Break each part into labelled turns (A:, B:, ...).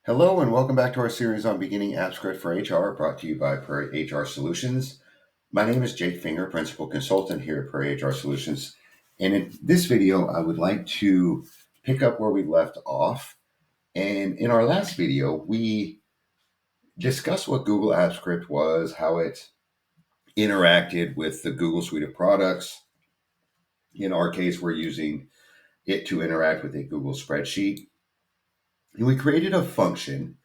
A: Hello and welcome back to our series on beginning app script for HR, brought to you by Prairie HR Solutions. My name is Jake Finger, Principal Consultant here at Prairie HR Solutions. And in this video, I would like to pick up where we left off. And in our last video, we discussed what Google App Script was, how it interacted with the Google suite of products. In our case, we're using it to interact with a Google spreadsheet. And we created a function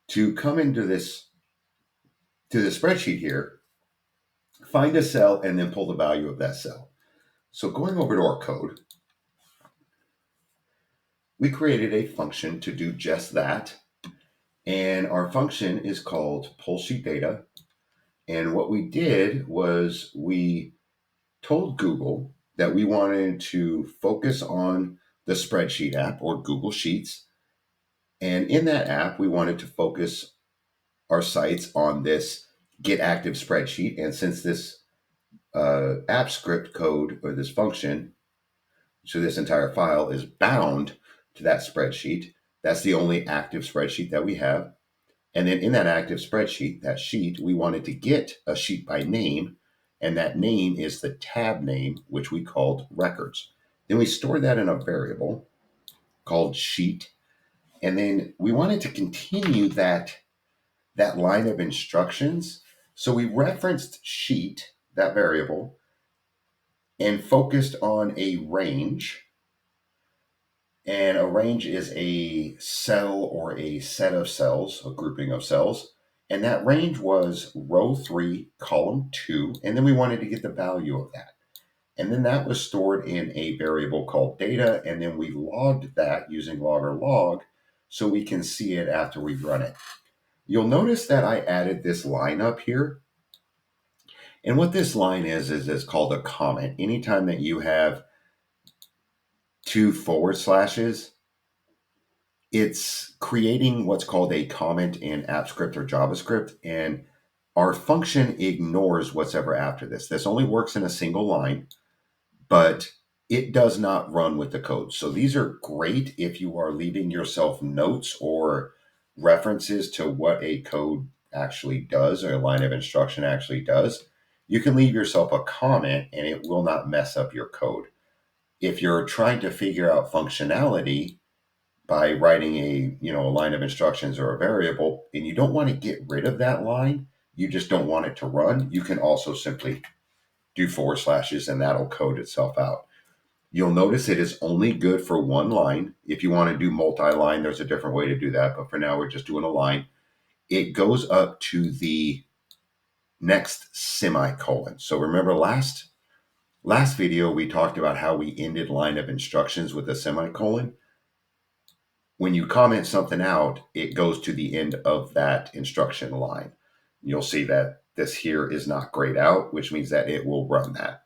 A: to come into the spreadsheet here, find a cell, and then pull the value of that cell. So going over to our code, we created a function to do just that. And our function is called pull sheet data. And what we did was we told Google that we wanted to focus on the spreadsheet app or Google Sheets. And in that app, we wanted to focus our sites on this get active spreadsheet. And since this app script code or this function, so this entire file is bound to that spreadsheet. That's the only active spreadsheet that we have. And then in that active spreadsheet, that sheet, we wanted to get a sheet by name, and that name is the tab name, which we called records. Then we stored that in a variable called sheet. And then we wanted to continue that line of instructions. So we referenced sheet, that variable, and focused on a range. And a range is a cell or a set of cells, a grouping of cells. And that range was row 3, column 2. And then we wanted to get the value of that. And then that was stored in a variable called data. And then we logged that using logger log so we can see it after we run it. You'll notice that I added this line up here. And what this line is it's called a comment. Anytime that you have two forward slashes, it's creating what's called a comment in AppScript or JavaScript, and our function ignores what's ever after this. This only works in a single line, but it does not run with the code. So these are great if you are leaving yourself notes or references to what a code actually does or a line of instruction actually does. You can leave yourself a comment and it will not mess up your code. If you're trying to figure out functionality by writing a line of instructions or a variable, and you don't want to get rid of that line, you just don't want it to run, you can also simply do forward slashes and that'll code itself out. You'll notice it is only good for one line. If you want to do multi-line, there's a different way to do that, but for now we're just doing a line. It goes up to the next semicolon. So remember last video we talked about how we ended line of instructions with a semicolon. When you comment something out, it goes to the end of that instruction line. You'll see that this here is not grayed out, which means that it will run that.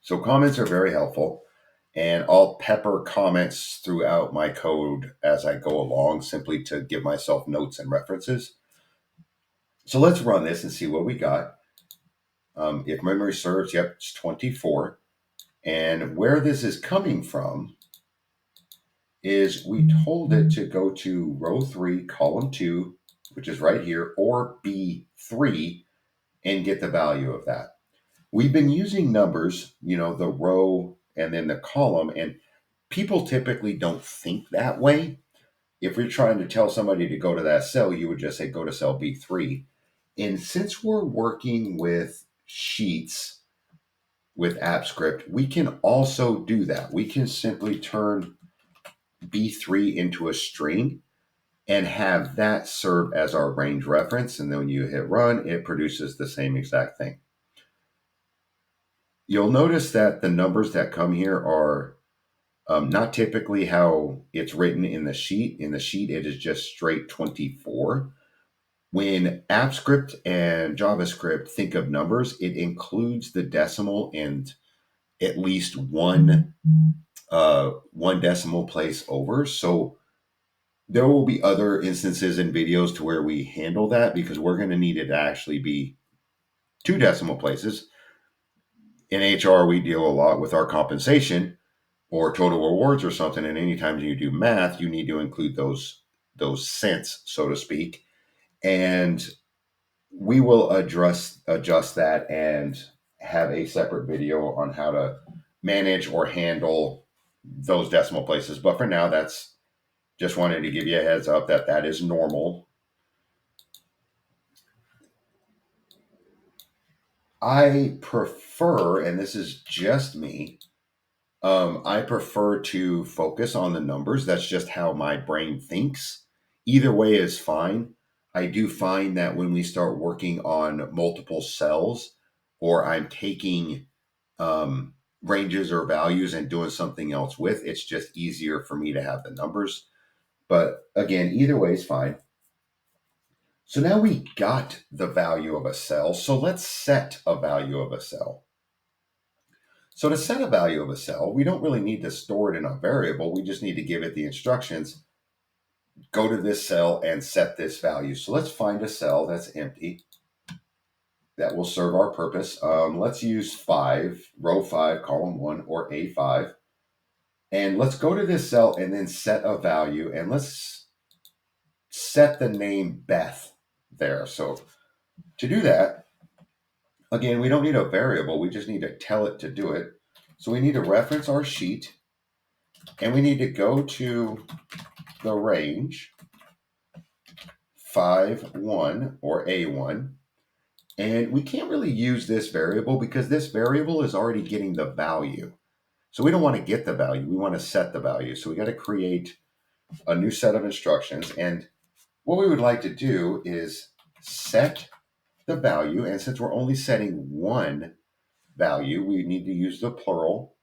A: So comments are very helpful, and I'll pepper comments throughout my code as I go along simply to give myself notes and references. So let's run this and see what we got. If memory serves, yep, it's 24. And where this is coming from is we told it to go to row 3, column 2, which is right here, or B3, and get the value of that. We've been using numbers, the row and then the column, and people typically don't think that way. If you're trying to tell somebody to go to that cell, you would just say go to cell B3. And since we're working with sheets with AppScript, we can also do that. We can simply turn B3 into a string and have that serve as our range reference. And then when you hit run, it produces the same exact thing. You'll notice that the numbers that come here are not typically how it's written in the sheet. In the sheet, it is just straight 24. When AppScript and JavaScript think of numbers, it includes the decimal and at least one decimal place over. So there will be other instances in videos to where we handle that because we're going to need it to actually be 2 decimal places. In HR, we deal a lot with our compensation or total rewards or something. And anytime you do math, you need to include those those cents, so to speak. And we will adjust that and have a separate video on how to manage or handle those decimal places. But for now, that's just wanted to give you a heads up that that is normal. I prefer, and this is just me, I prefer to focus on the numbers. That's just how my brain thinks. Either way is fine. I do find that when we start working on multiple cells, or I'm taking ranges or values and doing something else with, it's just easier for me to have the numbers. But again, either way is fine. So now we got the value of a cell. So let's set a value of a cell. So to set a value of a cell, we don't really need to store it in a variable. We just need to give it the instructions. Go to this cell and set this value. So let's find a cell that's empty that will serve our purpose. Let's use 5, row 5, column 1, or A5. And let's go to this cell and then set a value. And let's set the name Beth there. So to do that, again, we don't need a variable. We just need to tell it to do it. So we need to reference our sheet. And we need to go to the range 5, 1, or A1. And we can't really use this variable because this variable is already getting the value. So we don't want to get the value. We want to set the value. So we got to create a new set of instructions. And what we would like to do is set the value. And since we're only setting one value, we need to use the plural.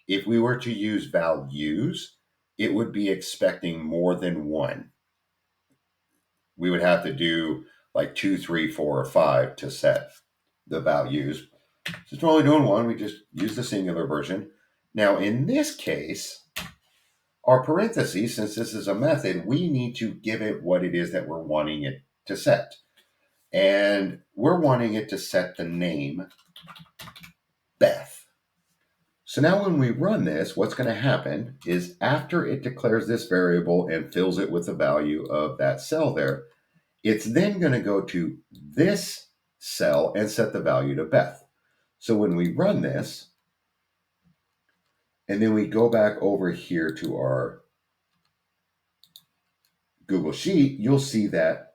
A: If we were to use values, it would be expecting more than one. We would have to do like 2, 3, 4, or 5 to set the values. Since we're only doing one, we just use the singular version. Now, in this case, our parentheses, since this is a method, we need to give it what it is that we're wanting it to set. And we're wanting it to set the name Beth. So now when we run this, what's going to happen is after it declares this variable and fills it with the value of that cell there, it's then going to go to this cell and set the value to Beth. So when we run this, and then we go back over here to our Google Sheet, you'll see that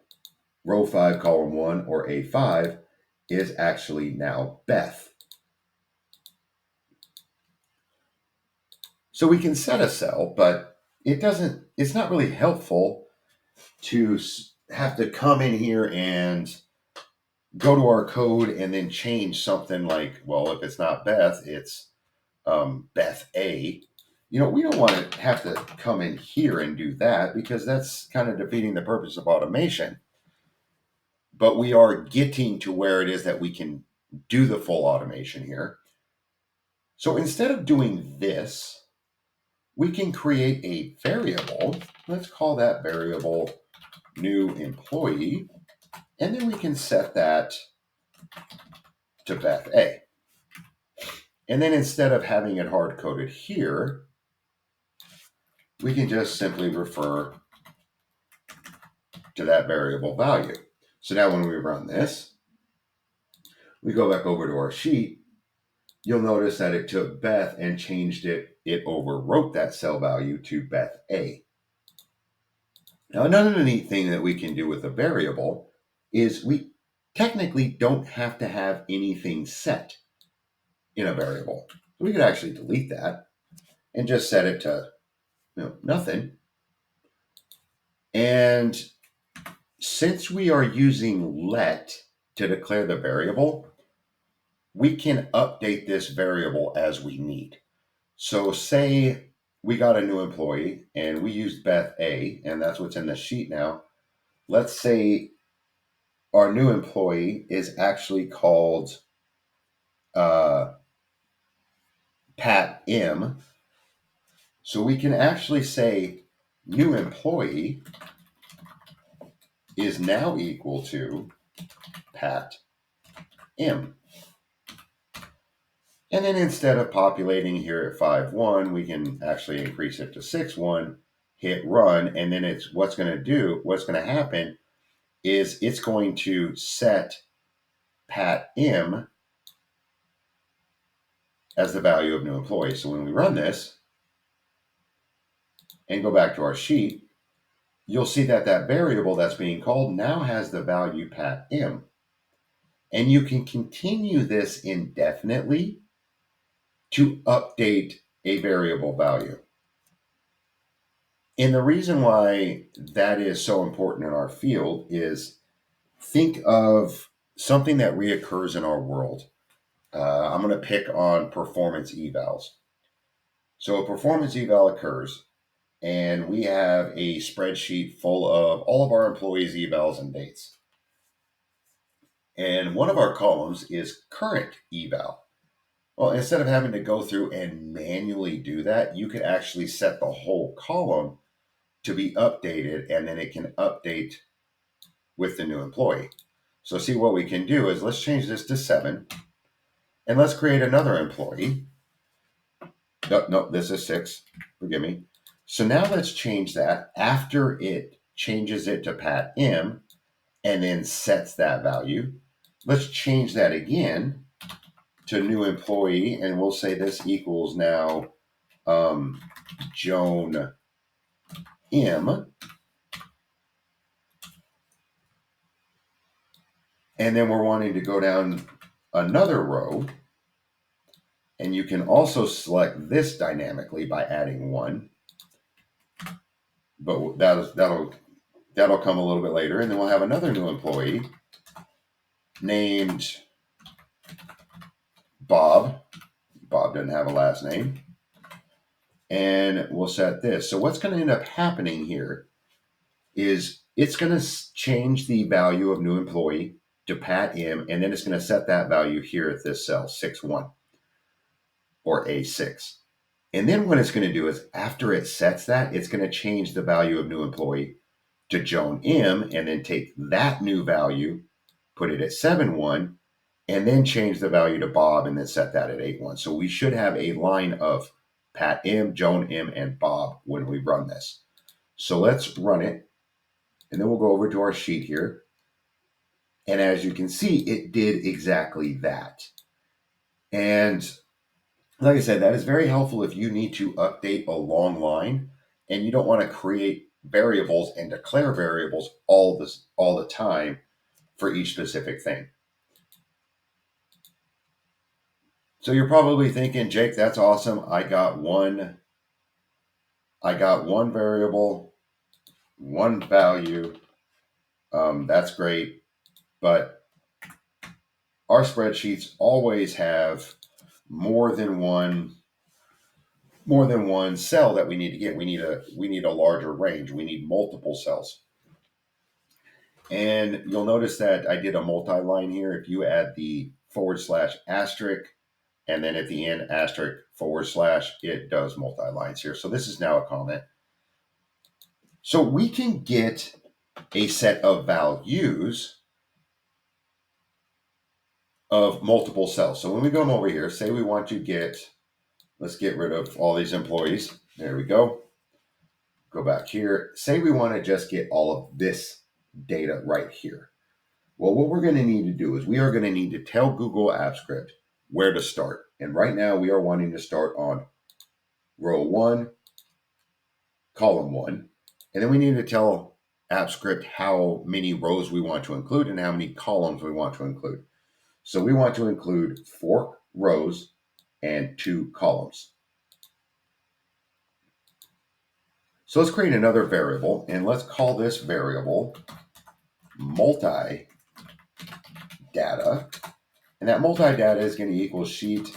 A: row 5, column 1, or A5 is actually now Beth. So we can set a cell, but it's not really helpful to have to come in here and go to our code and then change something like, well, if it's not Beth, it's Beth A. We don't want to have to come in here and do that because that's kind of defeating the purpose of automation. But we are getting to where it is that we can do the full automation here. So instead of doing this, we can create a variable. Let's call that variable new employee. And then we can set that to Beth A. And then instead of having it hard coded here, we can just simply refer to that variable value. So now when we run this, we go back over to our sheet, you'll notice that it took Beth and changed it. It overwrote that cell value to Beth A. Now, another neat thing that we can do with a variable is we technically don't have to have anything set in a variable. So we could actually delete that and just set it to nothing. And since we are using let to declare the variable, we can update this variable as we need. So say we got a new employee and we used Beth A, and that's what's in the sheet now. Let's say our new employee is actually called Pat M. So we can actually say new employee is now equal to Pat M. And then instead of populating here at 5.1, we can actually increase it to 6.1, hit run, and then what's going to happen is it's going to set Pat M as the value of new employee. So when we run this and go back to our sheet, you'll see that that variable that's being called now has the value Pat M. And you can continue this indefinitely to update a variable value. And the reason why that is so important in our field is think of something that reoccurs in our world. I'm going to pick on performance evals. So a performance eval occurs, and we have a spreadsheet full of all of our employees' evals and dates. And one of our columns is current eval. Well, instead of having to go through and manually do that, you could actually set the whole column to be updated, and then it can update with the new employee. So see, what we can do is let's change this to 7, and let's create another employee. No, this is 6. Forgive me. So now let's change that after it changes it to Pat M and then sets that value. Let's change that again to new employee, and we'll say this equals now Joan M. And then we're wanting to go down another row, and you can also select this dynamically by adding 1. But that'll come a little bit later, and then we'll have another new employee named Bob. Bob doesn't have a last name. And we'll set this. So what's going to end up happening here is it's going to change the value of new employee to Pat M, and then it's going to set that value here at this cell, 6-1 or A6. And then what it's going to do is after it sets that, it's going to change the value of new employee to Joan M, and then take that new value, put it at 7-1, and then change the value to Bob and then set that at 8-1. So we should have a line of Pat M, Joan M, and Bob when we run this. So let's run it, and then we'll go over to our sheet here. And as you can see, it did exactly that. And like I said, that is very helpful if you need to update a long line and you don't want to create variables and declare variables all the time for each specific thing. So you're probably thinking, Jake, that's awesome. I got one variable, one value. That's great. But our spreadsheets always have more than one cell that we need to get. We need a larger range. We need multiple cells. And you'll notice that I did a multi-line here. If you add the / asterisk, and then at the end, asterisk / it does multi-lines here. So this is now a comment. So we can get a set of values of multiple cells. So when we go over here, say we want to let's get rid of all these employees. There we go. Go back here. Say we want to just get all of this data right here. Well, what we're going to need to do is we are going to need to tell Google Apps Script where to start. And right now we are wanting to start on row 1, column 1. And then we need to tell AppScript how many rows we want to include and how many columns we want to include. So we want to include 4 rows and 2 columns. So let's create another variable, and let's call this variable multi-data. And that multi-data is going to equal sheet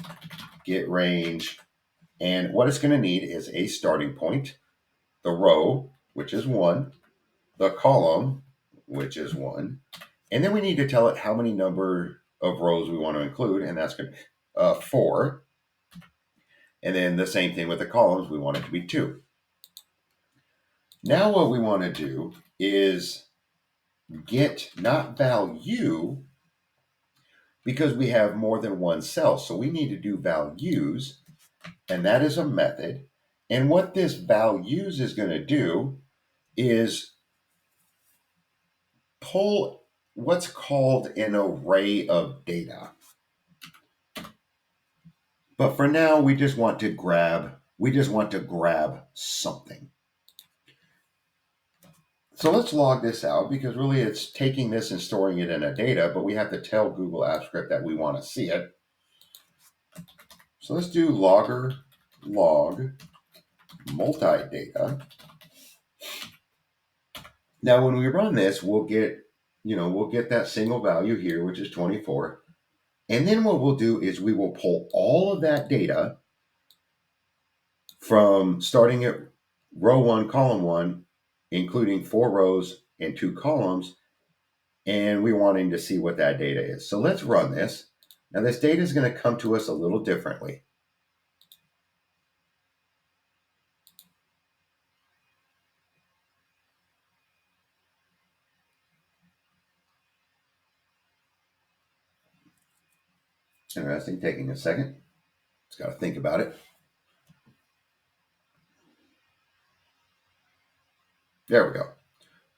A: get range. And what it's going to need is a starting point, the row, which is 1, the column, which is 1, and then we need to tell it how many number of rows we want to include, and that's going to be 4. And then the same thing with the columns, we want it to be 2. Now what we want to do is get not value, because we have more than one cell. So we need to do values, and that is a method. And what this values is going to do is pull what's called an array of data. But for now, we just want to grab something. So let's log this out because really it's taking this and storing it in a data, but we have to tell Google Apps Script that we want to see it. So let's do logger log multi-data. Now when we run this, we'll get that single value here, which is 24. And then what we'll do is we will pull all of that data from starting at row 1, column 1, including 4 rows and 2 columns, and we're wanting to see what that data is. So let's run this. Now this data is going to come to us a little differently. Interesting, taking a second. Just got to think about it. There we go.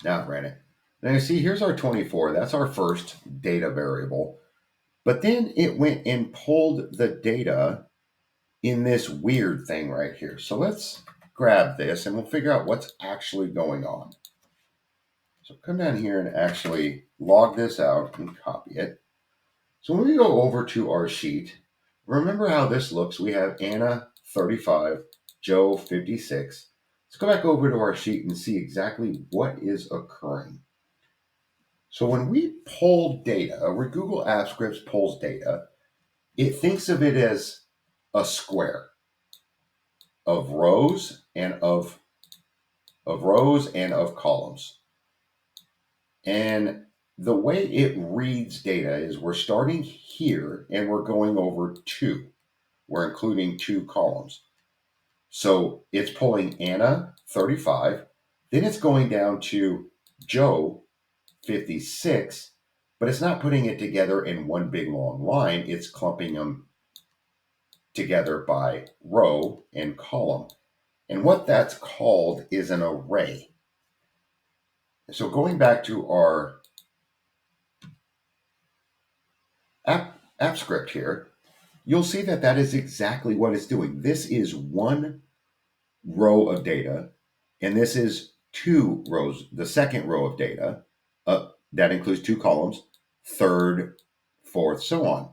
A: Now it ran it. Now you see, here's our 24. That's our first data variable. But then it went and pulled the data in this weird thing right here. So let's grab this and we'll figure out what's actually going on. So come down here and actually log this out and copy it. So when we go over to our sheet, remember how this looks. We have Anna 35, Joe 56. Let's go back over to our sheet and see exactly what is occurring. So when we pull data, where Google Apps Script pulls data, it thinks of it as a square of rows and of columns. And the way it reads data is we're starting here and we're going over 2. We're including 2 columns. So it's pulling Anna 35, then it's going down to Joe 56, but it's not putting it together in one big long line. It's clumping them together by row and column. And what that's called is an array. So going back to our app script here, you'll see that that is exactly what it's doing. This is one row of data, and this is 2 rows, the second row of data. That includes 2 columns, third, fourth, so on.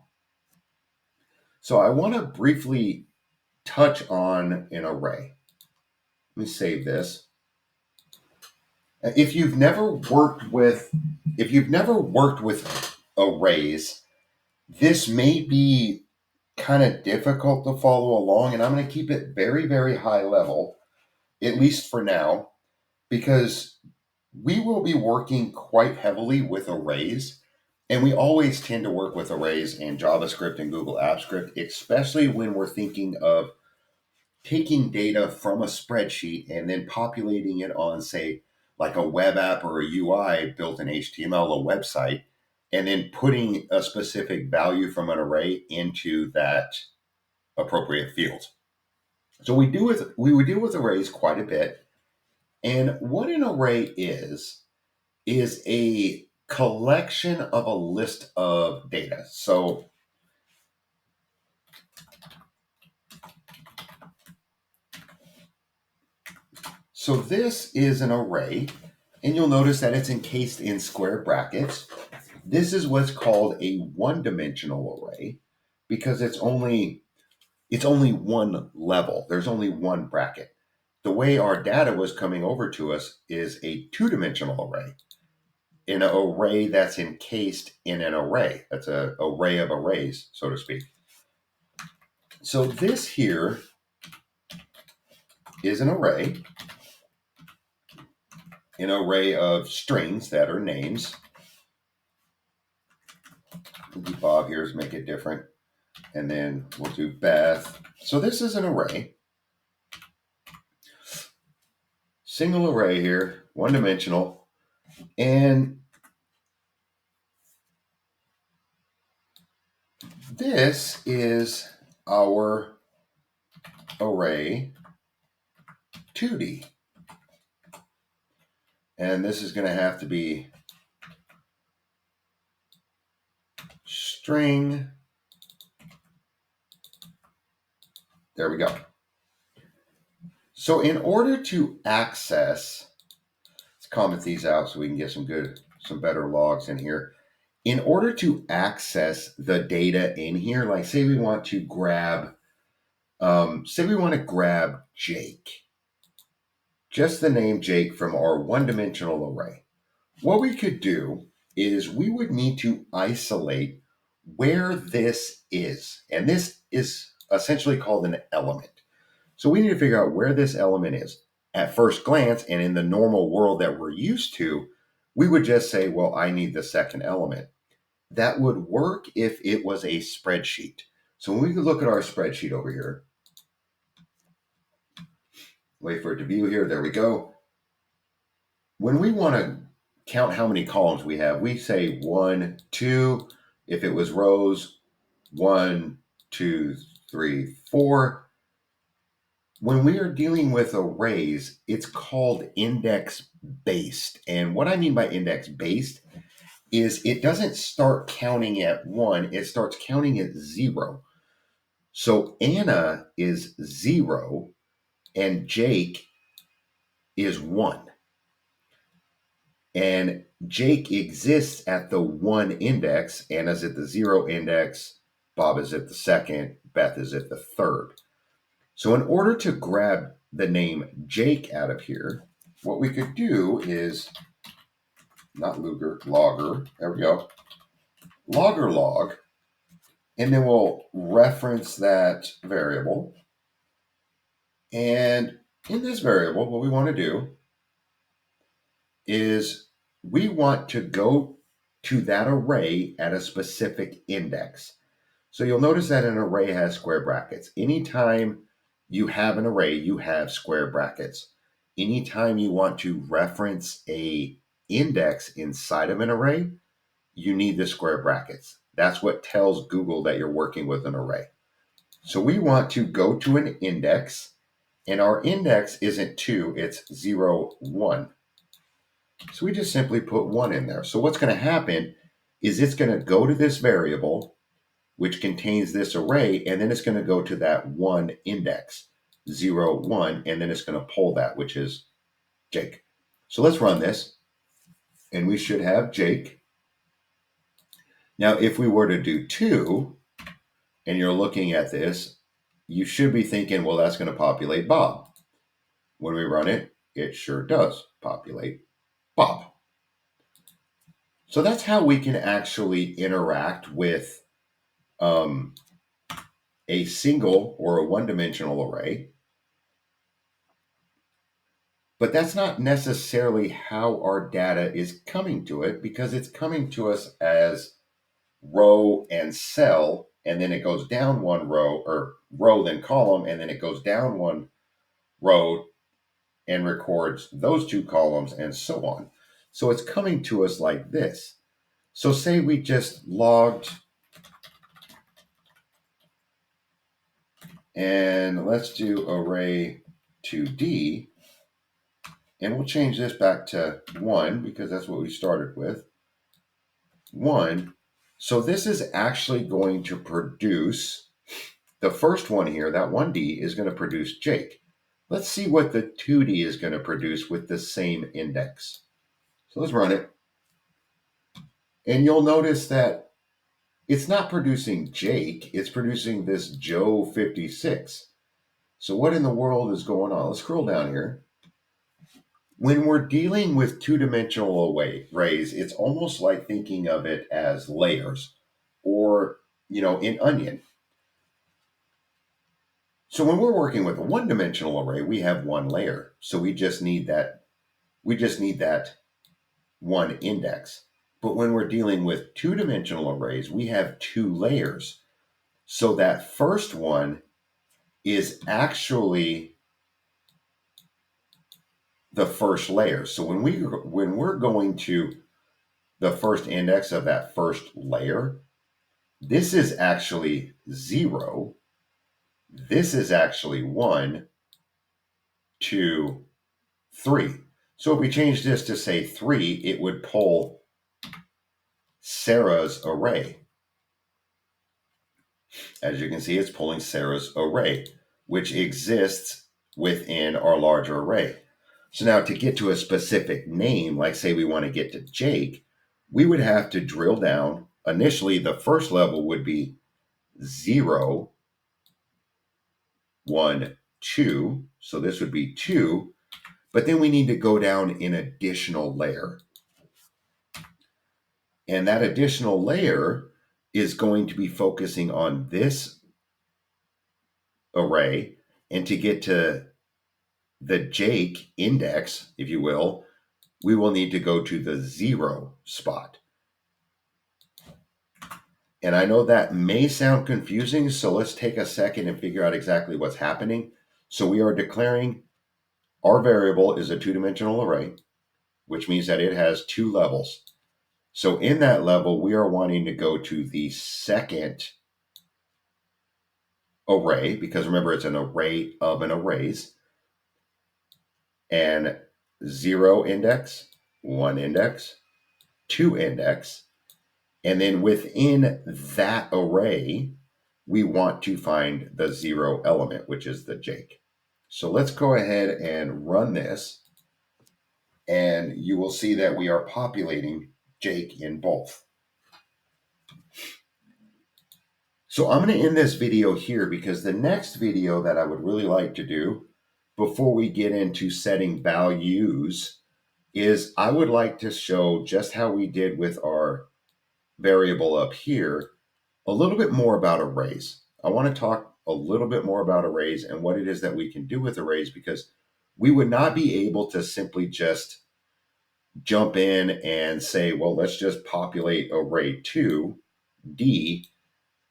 A: So I want to briefly touch on an array. Let me save this. If you've never worked with arrays, this may be kind of difficult to follow along, and I'm going to keep it very, very high level, at least for now, because we will be working quite heavily with arrays, and we always tend to work with arrays in JavaScript and Google Apps Script, especially when we're thinking of taking data from a spreadsheet and then populating it on, say, like a web app or a UI built in HTML, a website, and then putting a specific value from an array into that appropriate field. So we would deal with arrays quite a bit. And what an array is a collection of a list of data. So this is an array, and you'll notice that it's encased in square brackets. This is what's called a one-dimensional array because it's only one level. There's only one bracket. The way our data was coming over to us is a two-dimensional array, an array that's encased in an array. That's an array of arrays, so to speak. So this here is an array of strings that are names. We'll do Bob here to make it different. And then we'll do Beth. So this is an array. Single array here, one dimensional. And this is our array 2D. And this is going to have to be string. There we go. So in order to access, let's comment these out so we can get some better logs in here. In order to access the data in here, like say we want to grab Jake, just the name Jake from our one-dimensional array. What we could do is we would need to isolate where this is. And this is essentially called an element. So we need to figure out where this element is. At first glance, and in the normal world that we're used to, we would just say, well, I need the second element. That would work if it was a spreadsheet. So when we could look at our spreadsheet over here, wait for it to view here, there we go. When we want to count how many columns we have, we say 1, 2. If it was rows, 1, 2, 3, 4. When we are dealing with arrays, it's called index based. And what I mean by index based is it doesn't start counting at 1, it starts counting at 0. So Anna is 0 and Jake is 1. And Jake exists at the 1 index, Anna's at the 0 index, Bob is at the 2nd, Beth is at the 3rd. So in order to grab the name Jake out of here, what we could do is, not Luger, logger, there we go, logger log, and then we'll reference that variable. And in this variable, what we want to do is we want to go to that array at a specific index. So you'll notice that an array has square brackets. Anytime you have an array, you have square brackets. Anytime you want to reference a index inside of an array, you need the square brackets. That's what tells Google that you're working with an array. So we want to go to an index, and our index isn't 2, it's 0, 1. So we just simply put 1 in there. So what's going to happen is it's going to go to this variable, which contains this array, and then it's going to go to that 1 index, 0, 1, and then it's going to pull that, which is Jake. So let's run this, and we should have Jake. Now, if we were to do 2, and you're looking at this, you should be thinking, well, that's going to populate Bob. When we run it, it sure does populate Bob. So that's how we can actually interact with a single or a one-dimensional array. But that's not necessarily how our data is coming to it, because it's coming to us as row and cell, and then it goes down one row, or row then column, and then it goes down one row and records those 2 columns and so on. So it's coming to us like this. So say we just logged, and let's do array 2D, and we'll change this back to 1 because that's what we started with. 1. So this is actually going to produce, the first one here, that 1D is going to produce Jake. Let's see what the 2D is going to produce with the same index. So let's run it. And you'll notice that it's not producing Jake, it's producing this Joe 56. So what in the world is going on? Let's scroll down here. When we're dealing with 2-dimensional arrays, it's almost like thinking of it as layers, or, in Onion. So when we're working with a 1-dimensional array, we have 1 layer. So we just need that 1 index. But when we're dealing with 2-dimensional arrays, we have 2 layers. So that first one is actually the first layer. So when we're going to the first index of that first layer, this is actually 0. This is actually 1. 2, 3. So if we change this to say 3, it would pull Sarah's array. As you can see, it's pulling Sarah's array, which exists within our larger array. So now to get to a specific name, like say we want to get to Jake, we would have to drill down. Initially, the first level would be 0, 1, 2. So this would be 2. But then we need to go down an additional layer. And that additional layer is going to be focusing on this array. And to get to the Jake index, if you will, we will need to go to the 0 spot. And I know that may sound confusing, so let's take a second and figure out exactly what's happening. So we are declaring our variable is a two-dimensional array, which means that it has 2 levels. So in that level, we are wanting to go to the second array, because remember, it's an array of an arrays. And 0 index, 1 index, 2 index. And then within that array, we want to find the 0 element, which is the Jake. So let's go ahead and run this. And you will see that we are populating Jake in both. So I'm going to end this video here because the next video that I would really like to do before we get into setting values is I would like to show just how we did with our variable up here, a little bit more about arrays. I want to talk a little bit more about arrays and what it is that we can do with arrays, because we would not be able to simply just jump in and say, well, let's just populate array 2, D,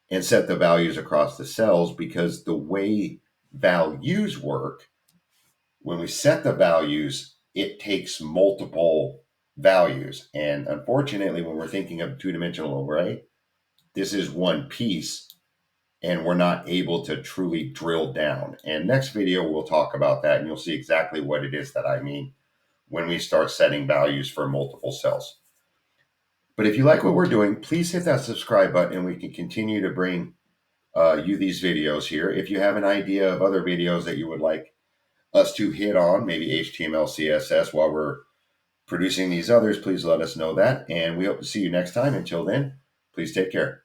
A: and set the values across the cells, because the way values work, when we set the values, it takes multiple values. And unfortunately, when we're thinking of a two-dimensional array, this is one piece, and we're not able to truly drill down. And next video, we'll talk about that, and you'll see exactly what it is that I mean when we start setting values for multiple cells. But if you like what we're doing, please hit that subscribe button, and we can continue to bring you these videos here. If you have an idea of other videos that you would like us to hit on, maybe HTML, CSS, while we're producing these others, please let us know that. And we hope to see you next time. Until then, please take care.